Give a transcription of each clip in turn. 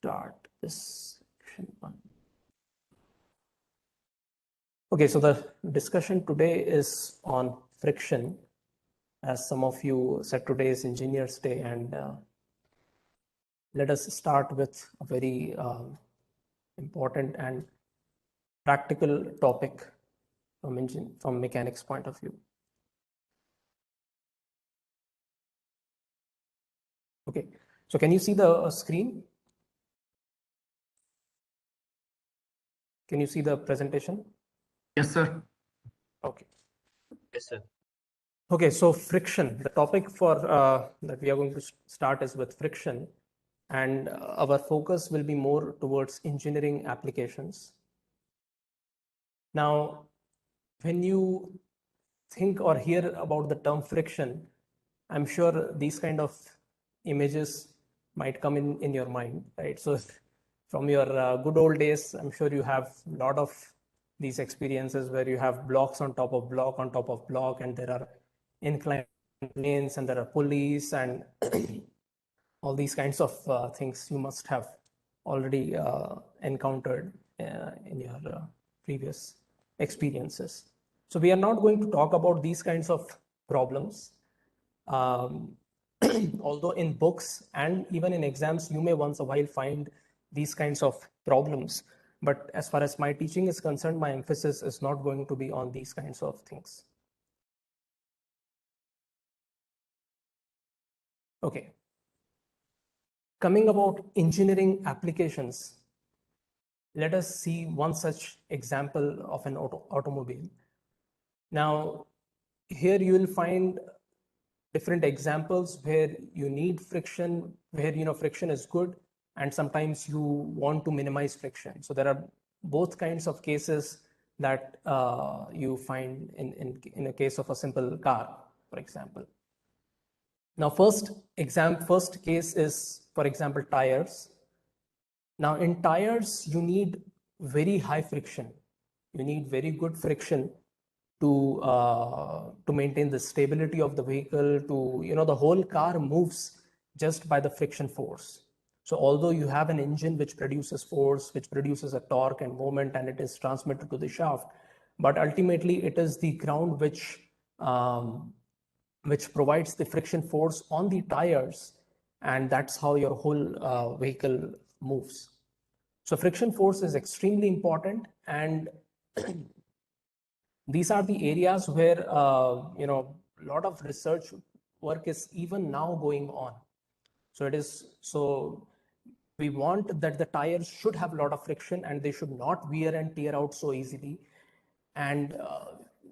start this section one. Okay, so the discussion today is on friction. As some of you said, today is Engineers Day, and let us start with a very important and practical topic from mechanics point of view. Okay, so can you see the screen? Can you see the presentation? Yes, sir. Okay. Yes, sir. Okay, so friction, the topic for that we are going to start is with friction, and our focus will be more towards engineering applications. Now, when you think or hear about the term friction, I'm sure these kind of images might come in your mind, right? So from your good old days, I'm sure you have a lot of these experiences where you have blocks on top of block on top of block, and there are inclined planes and there are pulleys and all these kinds of things you must have already encountered in your previous experiences. So we are not going to talk about these kinds of problems. Although in books and even in exams, you may once a while find these kinds of problems. But as far as my teaching is concerned, my emphasis is not going to be on these kinds of things. Okay. Coming about engineering applications, let us see one such example of an automobile. Now, here you will find different examples where you need friction, where friction is good, and sometimes you want to minimize friction. So there are both kinds of cases that you find in a case of a simple car, for example. Now, first case is, for example, tires. Now, in tires, you need very high friction. You need very good friction to maintain the stability of the vehicle. The whole car moves just by the friction force. So, although you have an engine which produces force, which produces a torque and moment, and it is transmitted to the shaft, but ultimately it is the ground which provides the friction force on the tires, and that's how your whole vehicle moves. So friction force is extremely important, and these are the areas where a lot of research work is even now going on. So we want that the tires should have a lot of friction and they should not wear and tear out so easily. And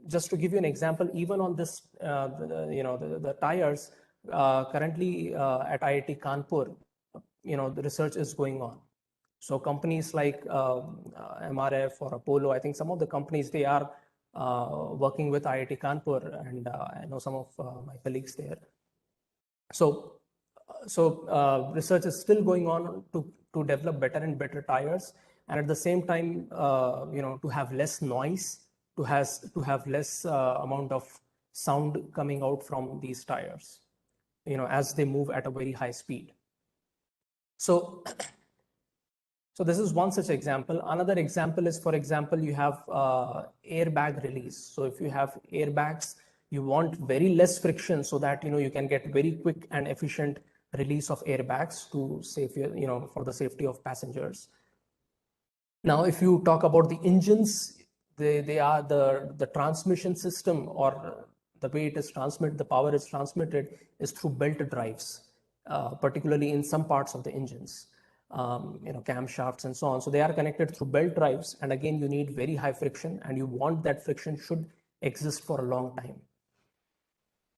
just to give you an example, even on this, the tires currently at IIT Kanpur, the research is going on. So companies like MRF or Apollo, I think some of the companies, they are working with IIT Kanpur, and I know some of my colleagues there. So research is still going on to develop better and better tires, and at the same time, to have less noise, to have less amount of sound coming out from these tires, as they move at a very high speed. So this is one such example. Another example is, for example, you have airbag release. So if you have airbags, you want very less friction so that you can get very quick and efficient release of airbags to save for the safety of passengers. Now, if you talk about the engines, they are the transmission system, or the way it is transmitted, the power is transmitted is through belt drives, particularly in some parts of the engines. Camshafts and so on. So they are connected through belt drives, and again, you need very high friction, and you want that friction should exist for a long time.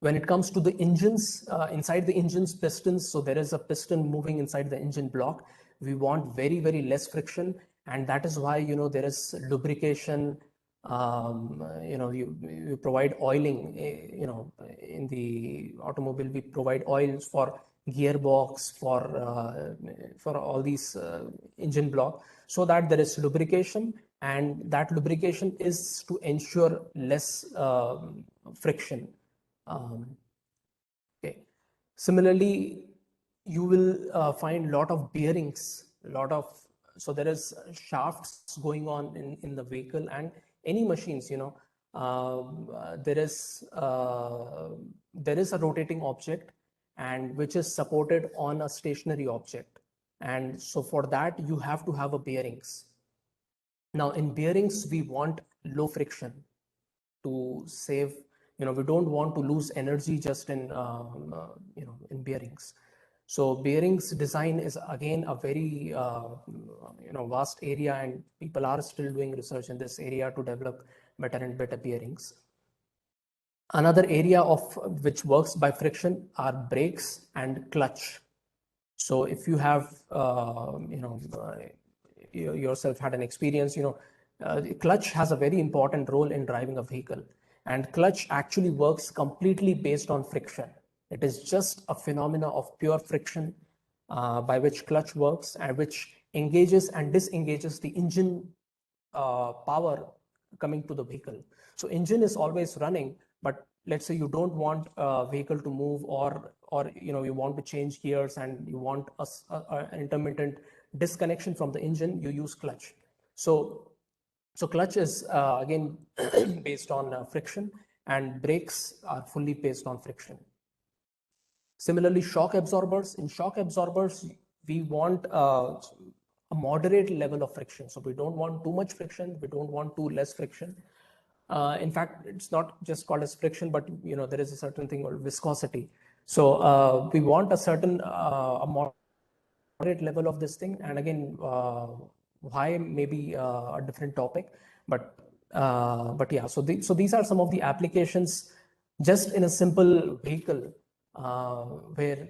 When it comes to the engines, inside the engine's pistons, so there is a piston moving inside the engine block. We want very, very less friction, and that is why there is lubrication. You provide oiling. In the automobile, we provide oils for gearbox, for all these engine block, so that there is lubrication, and that lubrication is to ensure less friction. Okay. Similarly, you will find a lot of bearings so there is shafts going on in the vehicle, and any machines, there is a rotating object and which is supported on a stationary object. And so for that, you have to have a bearings. Now in bearings, we want low friction to save, we don't want to lose energy just in bearings. So bearings design is again a very vast area, and people are still doing research in this area to develop better and better bearings. Another area of which works by friction are brakes and clutch. So if you have yourself had an experience, clutch has a very important role in driving a vehicle, and clutch actually works completely based on friction. It is just a phenomena of pure friction by which clutch works, and which engages and disengages the engine power coming to the vehicle. So engine is always running, but let's say you don't want a vehicle to move, or you want to change gears and you want an intermittent disconnection from the engine, you use clutch. So clutch is again based on friction, and brakes are fully based on friction. Similarly, shock absorbers. In shock absorbers, we want a moderate level of friction. So we don't want too much friction, we don't want too less friction. In fact, it's not just called as friction, but there is a certain thing called viscosity. So we want a certain a moderate level of this thing. And again, why maybe a different topic, but yeah. So these are some of the applications just in a simple vehicle where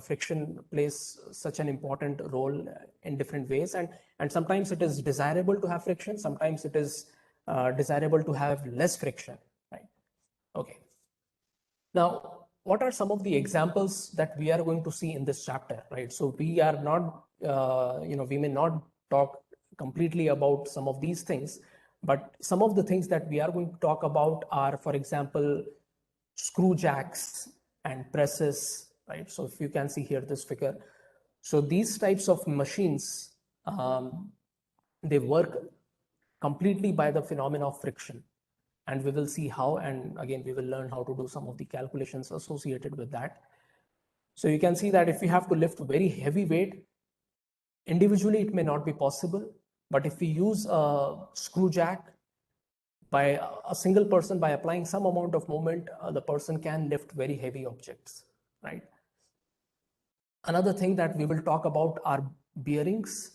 friction plays such an important role in different ways, and sometimes it is desirable to have friction, sometimes it is desirable to have less friction, right? Okay. Now, what are some of the examples that we are going to see in this chapter, right? So we are not, we may not talk completely about some of these things, but some of the things that we are going to talk about are, for example, screw jacks and presses, right? So if you can see here this figure. So these types of machines, they work completely by the phenomena of friction. And we will see how, and again, we will learn how to do some of the calculations associated with that. So you can see that if you have to lift very heavy weight, individually it may not be possible, but if we use a screw jack, by a single person, by applying some amount of moment, the person can lift very heavy objects, right? Another thing that we will talk about are bearings.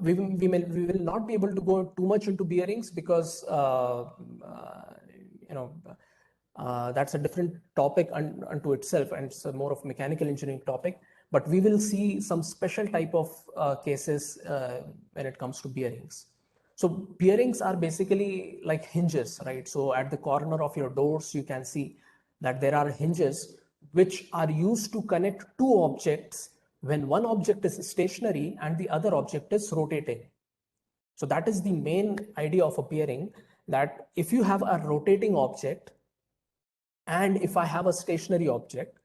We will not be able to go too much into bearings because that's a different topic unto itself, and it's a more of mechanical engineering topic. But we will see some special type of cases when it comes to bearings. So bearings are basically like hinges, right? So at the corner of your doors, you can see that there are hinges which are used to connect two objects when one object is stationary and the other object is rotating. So that is the main idea of a bearing, that if you have a rotating object and if I have a stationary object,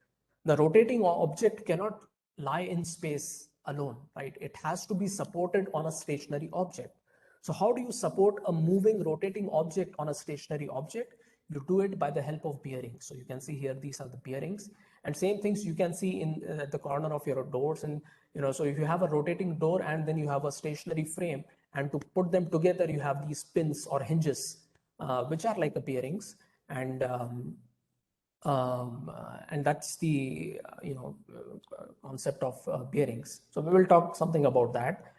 the rotating object cannot lie in space alone, right? It has to be supported on a stationary object. So how do you support a moving rotating object on a stationary object? You do it by the help of bearings. So you can see here, these are the bearings, and same things you can see in the corner of your doors. And so if you have a rotating door and then you have a stationary frame, and to put them together, you have these pins or hinges, which are like the bearings. And that's the concept of bearings. So we will talk something about that,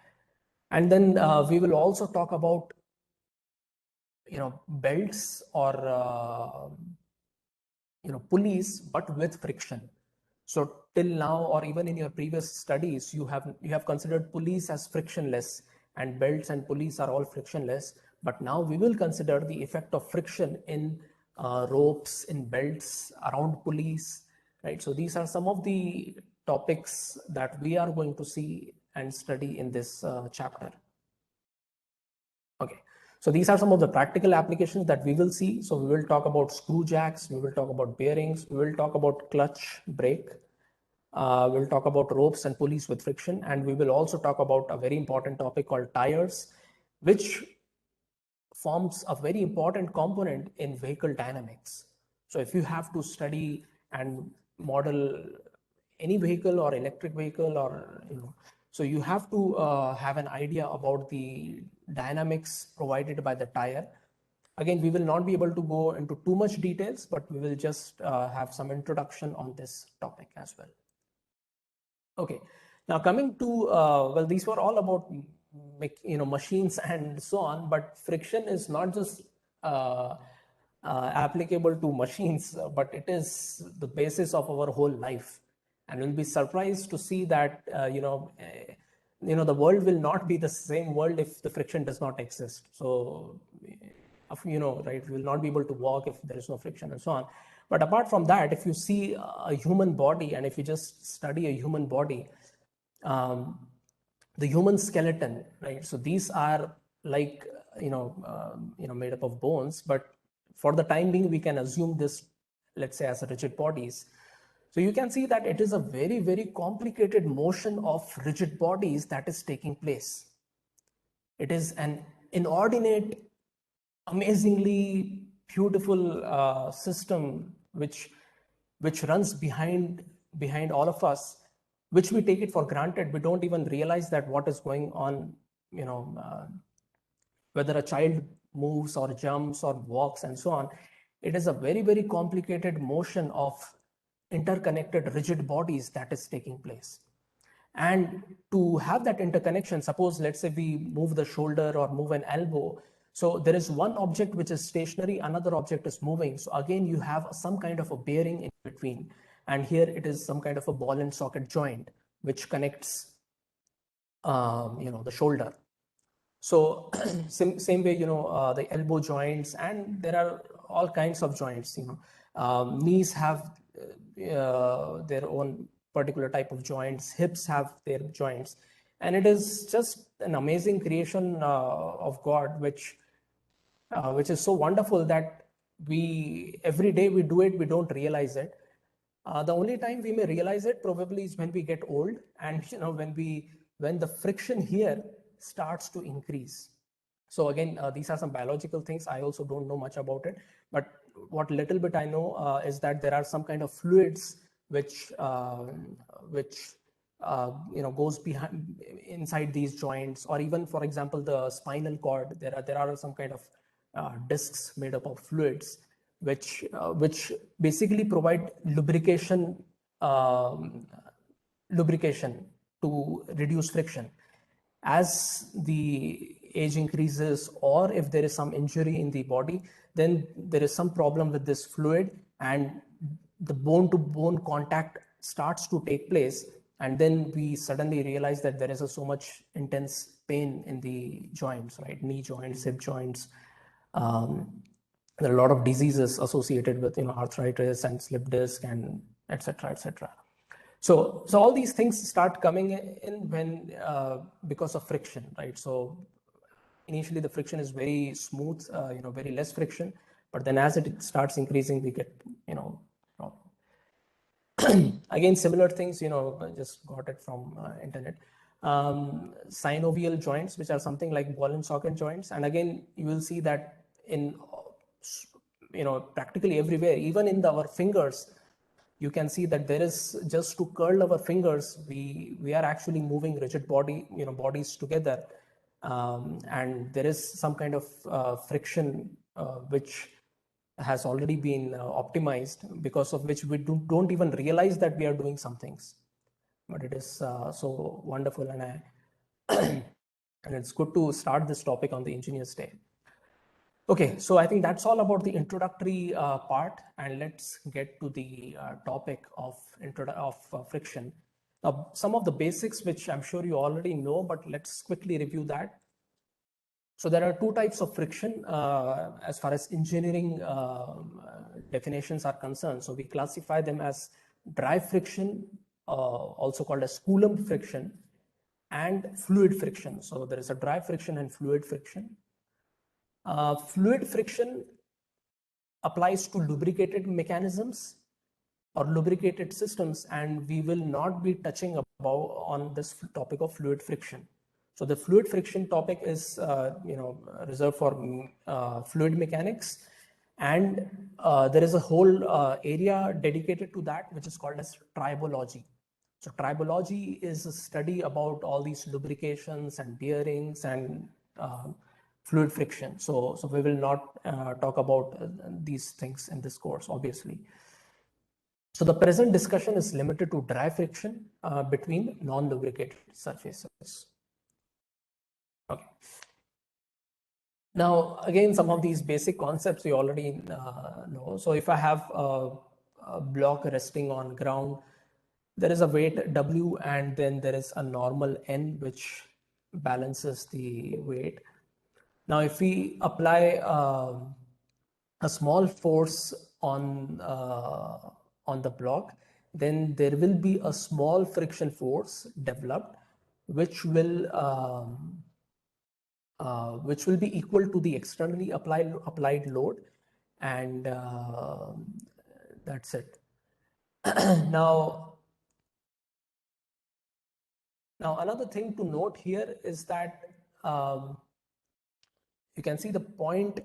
and then we will also talk about belts or pulleys, but with friction. So till now, or even in your previous studies, you have considered pulleys as frictionless, and belts and pulleys are all frictionless. But now we will consider the effect of friction in ropes, in belts, around pulleys, right? So these are some of the topics that we are going to see and study in this chapter. Okay, so these are some of the practical applications that we will see. So we will talk about screw jacks, we will talk about bearings, we will talk about clutch, brake. We'll talk about ropes and pulleys with friction, and we will also talk about a very important topic called tires, which forms a very important component in vehicle dynamics. So if you have to study and model any vehicle or electric vehicle, or so you have to have an idea about the dynamics provided by the tire. Again, we will not be able to go into too much details, but we will just have some introduction on this topic as well. Okay, now coming to well, these were all about machines and so on, but friction is not just applicable to machines, but it is the basis of our whole life. And we'll be surprised to see that the world will not be the same world if the friction does not exist. So right, we will not be able to walk if there is no friction and so on. But apart from that, if you see a human body, and if you just study a human body, the human skeleton, right? So these are like made up of bones, but for the time being, we can assume this, let's say, as rigid bodies. So you can see that it is a very, very complicated motion of rigid bodies that is taking place. It is an inordinate, amazingly beautiful system which runs behind all of us, which we take it for granted. We don't even realize that what is going on, whether a child moves or jumps or walks and so on. It is a very, very complicated motion of interconnected rigid bodies that is taking place. And to have that interconnection, suppose, let's say we move the shoulder or move an elbow. So there is one object which is stationary, another object is moving. So again, you have some kind of a bearing in between. And here it is some kind of a ball and socket joint, which connects, the shoulder. So same way, the elbow joints, and there are all kinds of joints, knees have their own particular type of joints, hips have their joints. And it is just an amazing creation of God, which is so wonderful that every day we do it, we don't realize it. The only time we may realize it probably is when we get old, and when the friction here starts to increase. So again, these are some biological things. I also don't know much about it, but what little bit I know is that there are some kind of fluids which goes behind inside these joints, or even, for example, the spinal cord. There are some kind of discs made up of fluids which basically provide lubrication to reduce friction. As the age increases, or if there is some injury in the body, then there is some problem with this fluid, and the bone-to-bone contact starts to take place, and then we suddenly realize that there is so much intense pain in the joints, right? Knee joints, hip joints. There are a lot of diseases associated with arthritis and slip disc and etc. etc. So all these things start coming in when because of friction, right? So initially the friction is very smooth, very less friction, but then as it starts increasing, we get again similar things. I just got it from internet. Synovial joints, which are something like ball and socket joints, and again you will see that in practically everywhere, even in our fingers, you can see that there is, just to curl our fingers, we are actually moving rigid bodies together, and there is some kind of friction which has already been optimized, because of which we don't even realize that we are doing some things, but it is so wonderful, and and it's good to start this topic on the Engineers Day. Okay, so I think that's all about the introductory part, and let's get to the topic of friction. Now, some of the basics which I'm sure you already know, but let's quickly review that. So there are two types of friction as far as engineering definitions are concerned. So we classify them as dry friction, also called as Coulomb friction, and fluid friction. So there is a dry friction and fluid friction. Fluid friction applies to lubricated mechanisms, or lubricated systems, and we will not be touching on this topic of fluid friction. So the fluid friction topic is reserved for fluid mechanics, and there is a whole area dedicated to that, which is called as tribology. So tribology is a study about all these lubrications and bearings and fluid friction. So we will not talk about these things in this course, obviously. So the present discussion is limited to dry friction between non-lubricated surfaces. Okay. Now, again, some of these basic concepts you already know. So if I have a block resting on ground, there is a weight W, and then there is a normal N, which balances the weight. Now, if we apply a small force on the block, then there will be a small friction force developed, which will be equal to the externally applied load, and that's it. Now another thing to note here is that you can see the point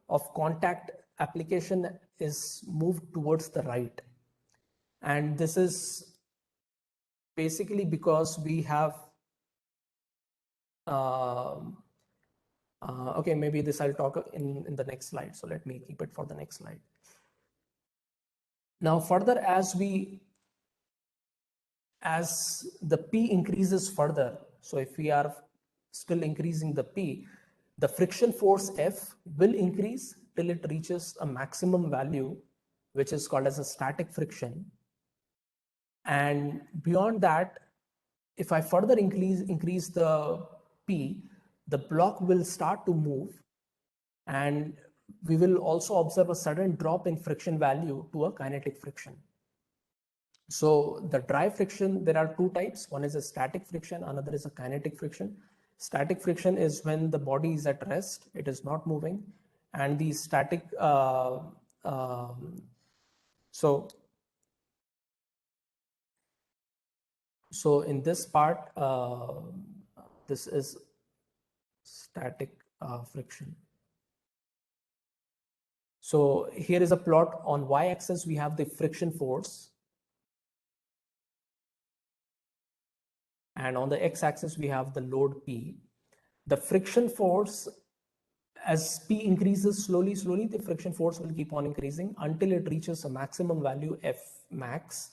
of contact application is moved towards the right, and this is basically because we have okay, maybe this I'll talk in the next slide, so let me keep it for the next slide. Now further, as the P increases further, so if we are still increasing the P, the friction force F will increase till it reaches a maximum value, which is called as a static friction. And beyond that, if I further increase the P, the block will start to move, and we will also observe a sudden drop in friction value to a kinetic friction. So the dry friction, there are two types. One is a static friction, another is a kinetic friction. Static friction is when the body is at rest, it is not moving, and the static so in this part, this is static friction. So here is a plot. On y-axis we have the friction force, and on the x-axis we have the load P. The friction force, as P increases slowly, the friction force will keep on increasing until it reaches a maximum value F max.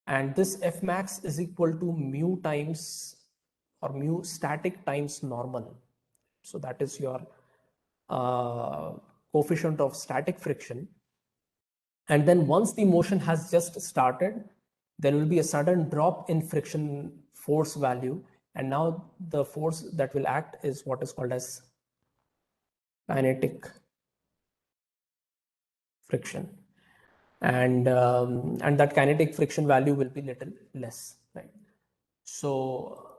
And this F max is equal to mu times, or mu static times normal. So that is your coefficient of static friction. And then once the motion has just started, there will be a sudden drop in friction force value. And now the force that will act is what is called as kinetic friction. And that kinetic friction value will be little less, right? So,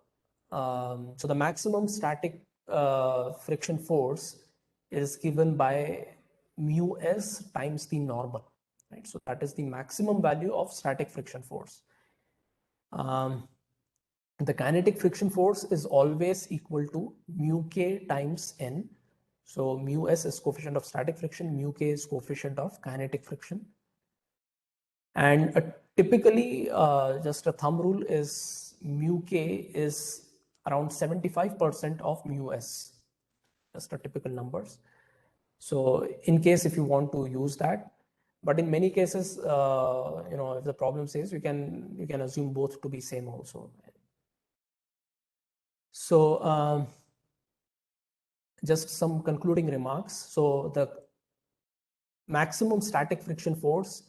so the maximum static friction force is given by mu s times the normal, right? So that is the maximum value of static friction force. The kinetic friction force is always equal to mu k times n. So mu s is coefficient of static friction, mu k is coefficient of kinetic friction. And typically, just a thumb rule is mu k is around 75% of mu s, just a typical numbers. So in case if you want to use that, but in many cases, if the problem says, you can assume both to be same also. So just some concluding remarks. So the maximum static friction force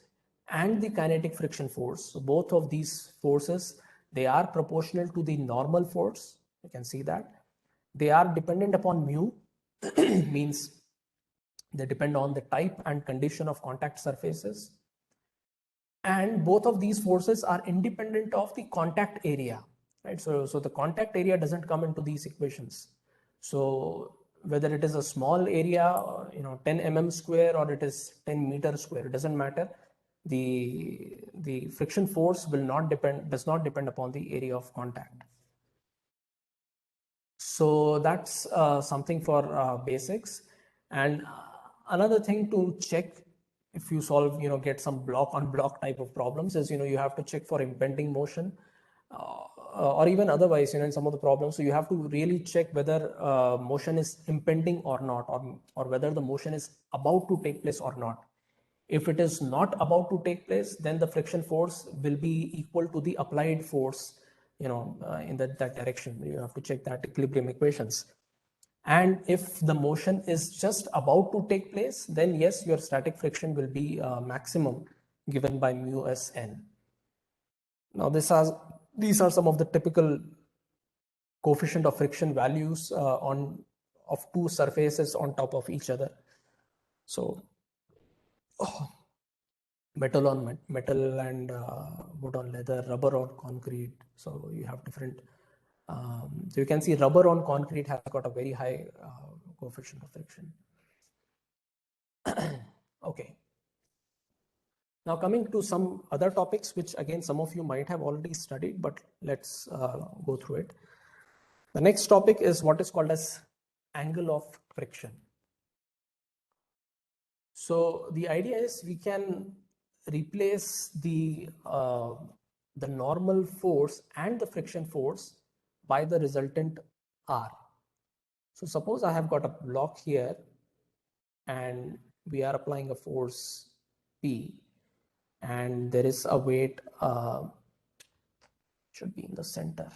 and the kinetic friction force, so both of these forces, they are proportional to the normal force. You can see that they are dependent upon mu means they depend on the type and condition of contact surfaces, and both of these forces are independent of the contact area, right? So the contact area doesn't come into these equations. So whether it is a small area, 10 mm square, or it is 10 meter square, it doesn't matter. the friction force does not depend upon the area of contact. So that's something for basics. And another thing to check if you solve, get some block on block type of problems is, you have to check for impending motion, or even otherwise, in some of the problems. So you have to really check whether motion is impending or not, or whether the motion is about to take place or not. If it is not about to take place, then the friction force will be equal to the applied force, in that direction. You have to check that equilibrium equations. And if the motion is just about to take place, then yes, your static friction will be maximum given by mu s n. Now these are some of the typical coefficient of friction values of two surfaces on top of each other. So metal on metal and wood on leather, rubber on concrete. So you have different. So you can see rubber on concrete has got a very high coefficient of friction. Okay. Now coming to some other topics, which again some of you might have already studied, but let's go through it. The next topic is what is called as angle of friction. So the idea is we can replace the normal force and the friction force by the resultant R. So suppose I have got a block here and we are applying a force P, and there is a weight should be in the center.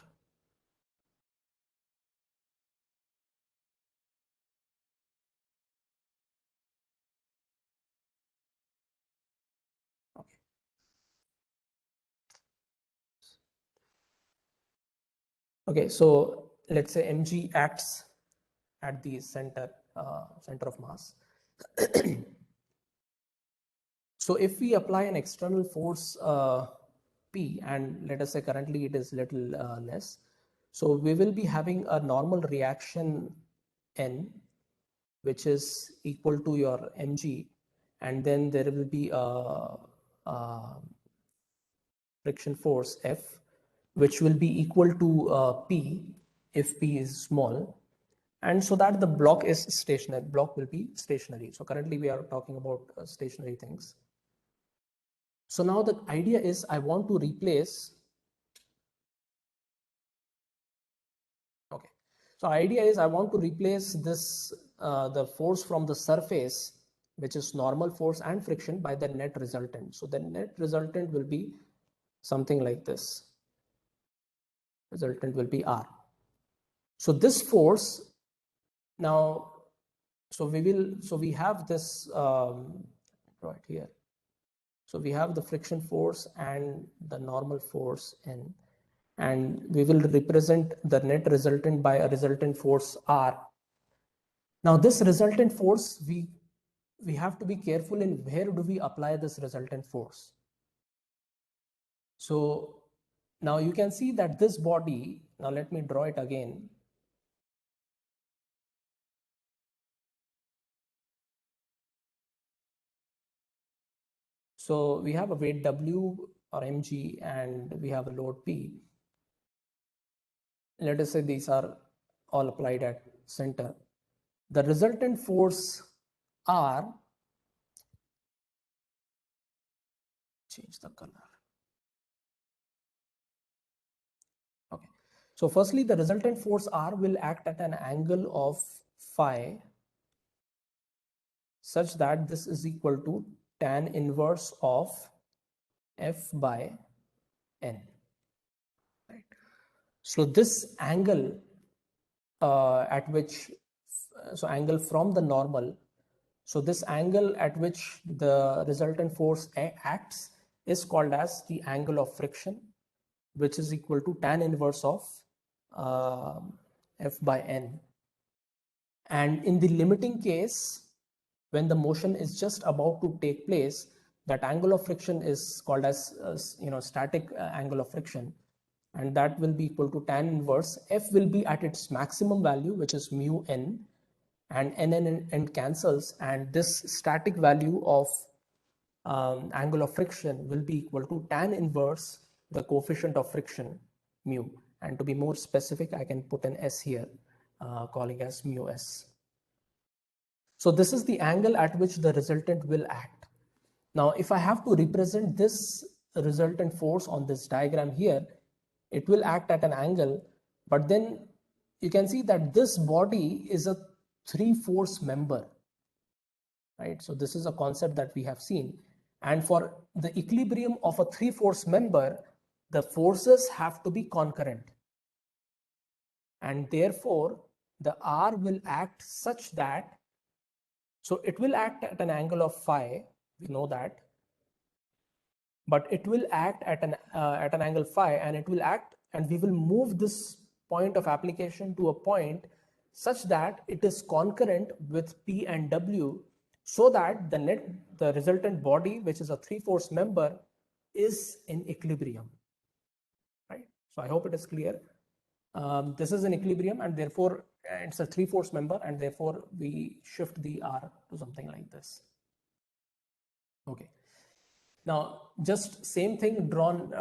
Okay, so let's say mg acts at the center of mass. So if we apply an external force P, and let us say currently it is little less, so we will be having a normal reaction N, which is equal to your mg, and then there will be a friction force F, which will be equal to P if P is small, and so that the block is stationary. Block will be stationary. So currently we are talking about stationary things. So now the idea is I want to replace. Okay. So idea is I want to replace this the force from the surface, which is normal force and friction, by the net resultant. So the net resultant will be something like this. Resultant will be R. So this force now, so we have this right here. So we have the friction force and the normal force N, and we will represent the net resultant by a resultant force R. Now this resultant force, we have to be careful in where do we apply this resultant force. So now you can see that this body, now let me draw it again. So we have a weight W or mg and we have a load P. Let us say these are all applied at center. The resultant force R, change the color. Okay. So firstly, the resultant force R will act at an angle of phi such that this is equal to tan inverse of F by N. Right. So this angle at which, so angle from the normal, so this angle at which the resultant force acts is called as the angle of friction, which is equal to tan inverse of F by N. And in the limiting case, when the motion is just about to take place, that angle of friction is called as static angle of friction, and that will be equal to tan inverse. F will be at its maximum value, which is mu n, and n cancels, and this static value of angle of friction will be equal to tan inverse the coefficient of friction mu. And to be more specific, I can put an S here, calling as mu s. So this is the angle at which the resultant will act. Now, if I have to represent this resultant force on this diagram here, it will act at an angle, but then you can see that this body is a 3-force member, right? So this is a concept that we have seen. And for the equilibrium of a 3-force member, the forces have to be concurrent. And therefore, the R will act such that, so it will act at an angle of phi, we know that, but it will act at an angle phi, and it will act, and we will move this point of application to a point such that it is concurrent with P and W, so that the resultant body, which is a 3-force member, is in equilibrium, right? So I hope it is clear. This is an equilibrium, and therefore it's a 3-force member, and therefore we shift the R to something like this. Okay. Now, just same thing drawn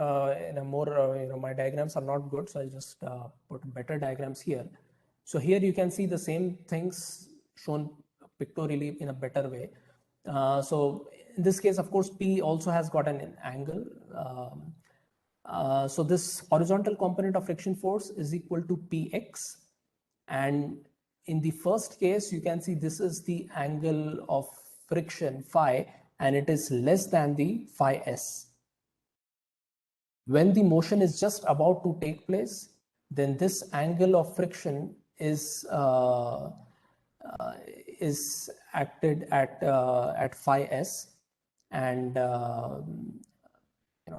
in a more, my diagrams are not good, so I'll just put better diagrams here. So here you can see the same things shown pictorially in a better way. So in this case, of course, P also has got an angle. So this horizontal component of friction force is equal to Px. And in the first case, you can see this is the angle of friction phi, and it is less than the phi s. When the motion is just about to take place, then this angle of friction is acted at phi s, and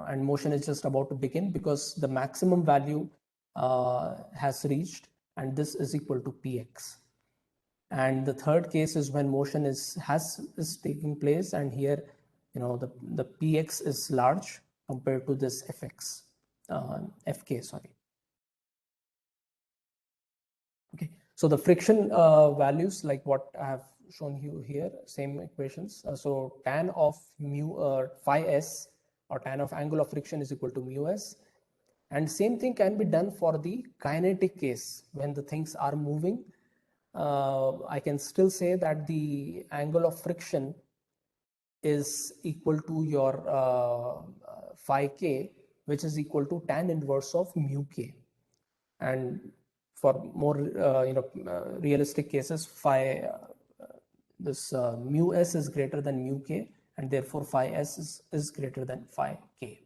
and motion is just about to begin because the maximum value has reached, and this is equal to Px. And the third case is when motion is taking place, and here the Px is large compared to this Fx, Fk, sorry. Okay, so the friction values, like what I have shown you here, same equations. So tan of phi s, or tan of angle of friction, is equal to mu s. And same thing can be done for the kinetic case. When the things are moving, I can still say that the angle of friction is equal to your phi k, which is equal to tan inverse of mu k. And for more realistic cases, phi mu s is greater than mu k, and therefore phi s is greater than phi k.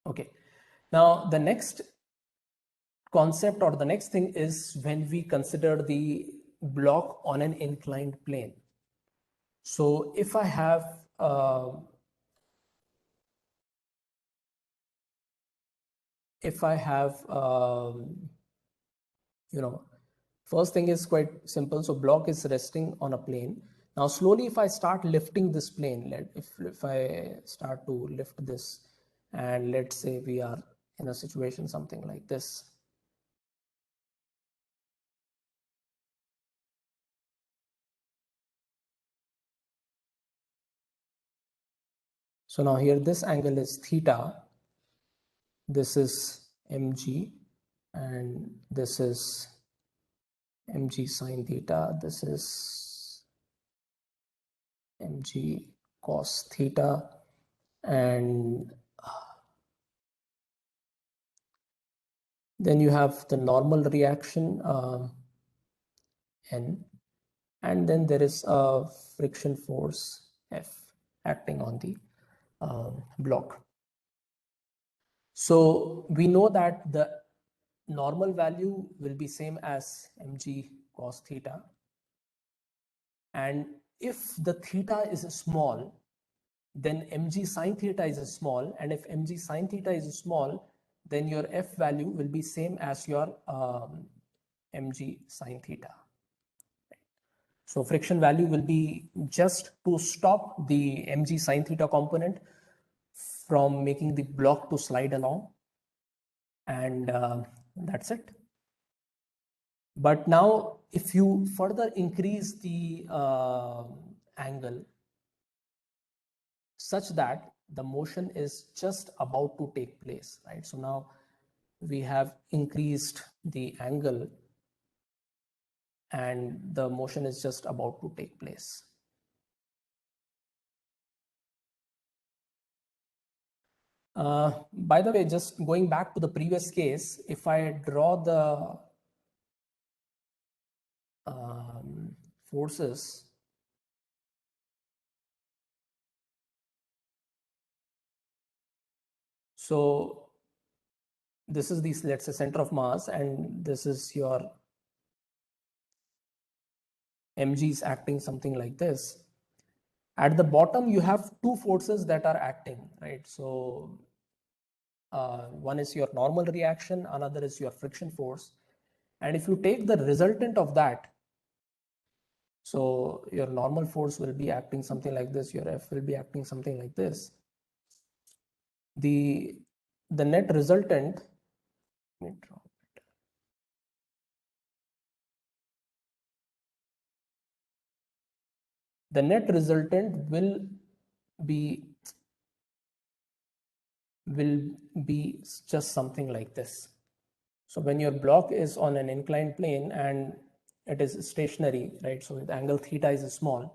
Okay, now the next concept, or the next thing, is when we consider the block on an inclined plane. So if I have first thing is quite simple. So block is resting on a plane. Now slowly, if I start lifting this plane, if I start to lift this, and let's say we are in a situation something like this. So now here this angle is theta, this is mg, and this is mg sine theta, this is mg cos theta, and then you have the normal reaction N, and then there is a friction force F acting on the block. So we know that the normal value will be same as mg cos theta, and if the theta is small, then mg sine theta is small, and if mg sine theta is small, then your F value will be same as your mg sine theta. So friction value will be just to stop the mg sine theta component from making the block to slide along, and that's it. But now if you further increase the angle, such that the motion is just about to take place, right? So now we have increased the angle and the motion is just about to take place. By the way, just going back to the previous case, if I draw the forces, so this is the, let's say, center of mass, and this is your mg's acting something like this. At the bottom, you have two forces that are acting, right? So one is your normal reaction, another is your friction force. And if you take the resultant of that, so your normal force will be acting something like this, your F will be acting something like this. The net resultant, the net resultant will be just something like this. So when your block is on an inclined plane and it is stationary, right? So the angle theta is small.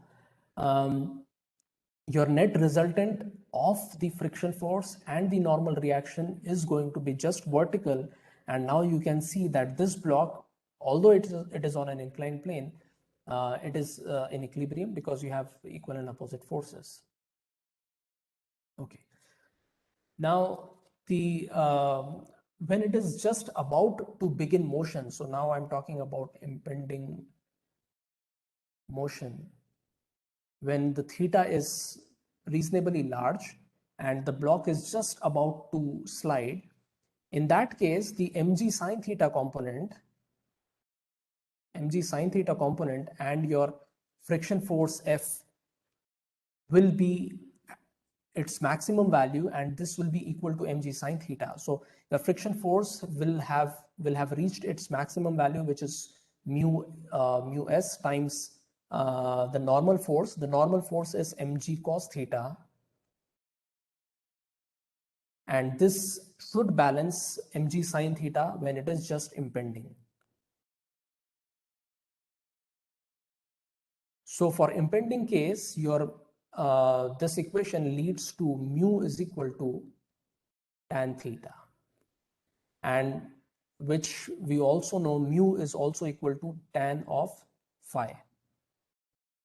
Your net resultant of the friction force and the normal reaction is going to be just vertical. And now you can see that this block, although it is on an inclined plane, it is in equilibrium because you have equal and opposite forces. Okay. Now the when it is just about to begin motion, so now I'm talking about impending motion, when the theta is reasonably large and the block is just about to slide, in that case, the mg sine theta component and your friction force F will be its maximum value, and this will be equal to mg sine theta. So the friction force will have reached its maximum value, which is mu s times the normal force. The normal force is mg cos theta, and this should balance mg sine theta when it is just impending. So for impending case, your this equation leads to mu is equal to tan theta, and which we also know mu is also equal to tan of phi.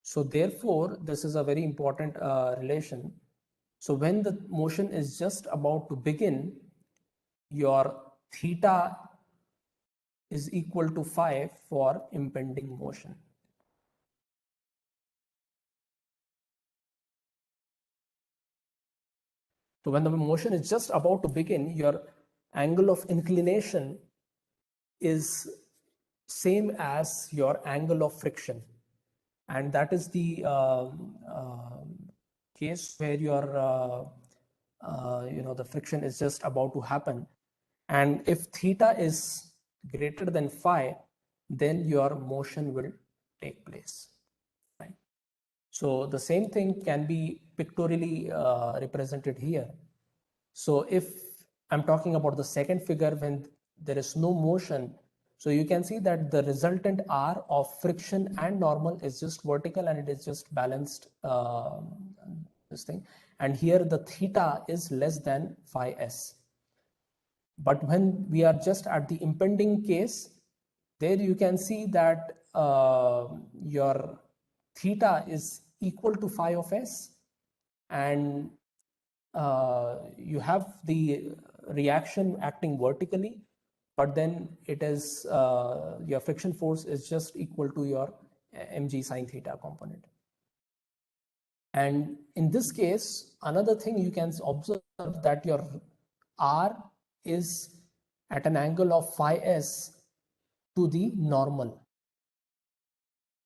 So therefore, this is a very important relation. So when the motion is just about to begin, your theta is equal to phi for impending motion. So when the motion is just about to begin, your angle of inclination is same as your angle of friction. And that is the case where your the friction is just about to happen. And if theta is greater than phi, then your motion will take place. Right? So the same thing can be pictorially represented here. So if I'm talking about the second figure, when there is no motion, so you can see that the resultant R of friction and normal is just vertical and it is just balanced this thing. And here the theta is less than phi s. But when we are just at the impending case, there you can see that your theta is equal to phi of s, and you have the reaction acting vertically, but then it is your friction force is just equal to your mg sine theta component. And in this case, another thing you can observe that your R is at an angle of phi s to the normal.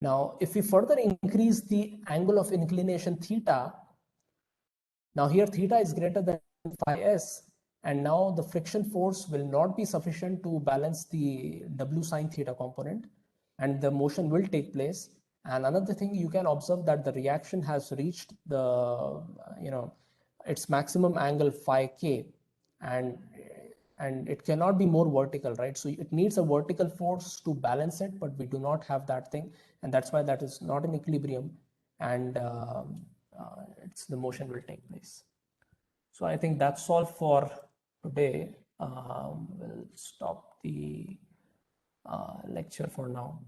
Now, if we further increase the angle of inclination theta, now here theta is greater than phi s, and now the friction force will not be sufficient to balance the w sine theta component, and the motion will take place. And another thing you can observe that the reaction has reached the its maximum angle phi k, and it cannot be more vertical, right? So it needs a vertical force to balance it, but we do not have that thing, and that's why that is not in equilibrium, and it's the motion will take place. So I think that's all for today. We'll stop the lecture for now.